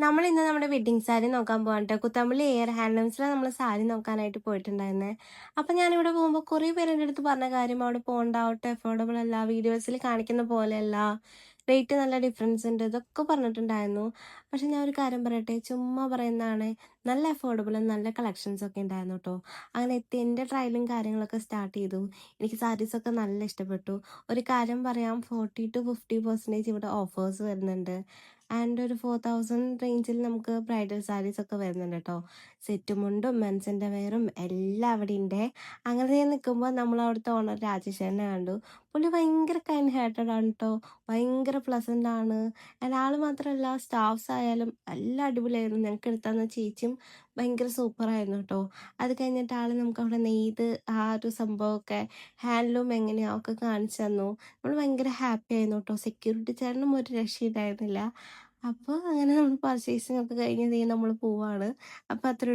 നമ്മളിന്ന് നമ്മുടെ വെഡ്ഡിങ് സാരി നോക്കാൻ പോവാണ് ട്ടോ. കുത്തമ്പള്ളി എയർ ഹാൻഡ്ലൂംസിലാണ് നമ്മള് സാരി നോക്കാനായിട്ട് പോയിട്ടുണ്ടായിരുന്നെ. അപ്പൊ ഞാനിവിടെ പോകുമ്പോ കുറേ പേര് എൻ്റെ അടുത്ത് പറഞ്ഞ കാര്യം അവിടെ പോണ്ട, ഒട്ടും അഫോർഡബിൾ അല്ല, വീഡിയോസിൽ കാണിക്കുന്ന പോലെയല്ല, റേറ്റ് നല്ല ഡിഫറൻസ് ഉണ്ട്, ഇതൊക്കെ പറഞ്ഞിട്ടുണ്ടായിരുന്നു. പക്ഷെ ഞാൻ ഒരു കാര്യം പറയട്ടെ, ചുമ്മാ പറയുന്നതാണ്. നല്ല അഫോർഡബിളും നല്ല കളക്ഷൻസ് ഒക്കെ ഉണ്ടായിരുന്നു കേട്ടോ. അങ്ങനെ എത്തി എൻ്റെ ട്രയലും കാര്യങ്ങളൊക്കെ സ്റ്റാർട്ട് ചെയ്തു. എനിക്ക് സാരീസൊക്കെ നല്ല ഇഷ്ടപ്പെട്ടു. ഒരു കാര്യം പറയാം, 40% to 50% ഇവിടെ ഓഫേഴ്സ് വരുന്നുണ്ട്. ആൻഡ് ഒരു 4000 റേഞ്ചിൽ നമുക്ക് ബ്രൈഡൽ സാരീസ് ഒക്കെ വരുന്നുണ്ട് കേട്ടോ. സെറ്റ് മുണ്ടും മെൻസിൻ്റെ വെയറും എല്ലാം അവിടെ ഉണ്ട്. അങ്ങനെ നിൽക്കുമ്പോൾ നമ്മൾ അവിടുത്തെ ഓണർ രാജേഷേനെ കണ്ടു. പുള്ളി ഭയങ്കര കൈൻഡ് ഹാർട്ടഡ് ആണ് കേട്ടോ. ഭയങ്കര പ്ലസൻ്റ് ആണ്. ആൻഡ് ആൾ മാത്രമല്ല, സ്റ്റാഫ്സ് ആയാലും എല്ലാം അടിപൊളിയായിരുന്നു. ഞങ്ങൾക്ക് എടുത്തന്ന ചേച്ചിയും ഭയങ്കര സൂപ്പറായിരുന്നു കേട്ടോ. അത് കഴിഞ്ഞിട്ട് ആൾ നമുക്ക് അവിടെ നെയ്ത് ആ ഒരു സംഭവമൊക്കെ ഹാൻഡ്ലൂം എങ്ങനെയാണ് ഒക്കെ കാണിച്ചു തന്നു. നമ്മൾ ഭയങ്കര ഹാപ്പി ആയിരുന്നു കേട്ടോ. സെക്യൂരിറ്റി ചേട്ടനും ഒരു രക്ഷയുണ്ടായിരുന്നില്ല. അപ്പോൾ അങ്ങനെ നമ്മൾ പർച്ചേസിംഗ് ഒക്കെ കഴിഞ്ഞ് ദേ നമ്മൾ പോവാണ്. അപ്പോൾ അത്രേ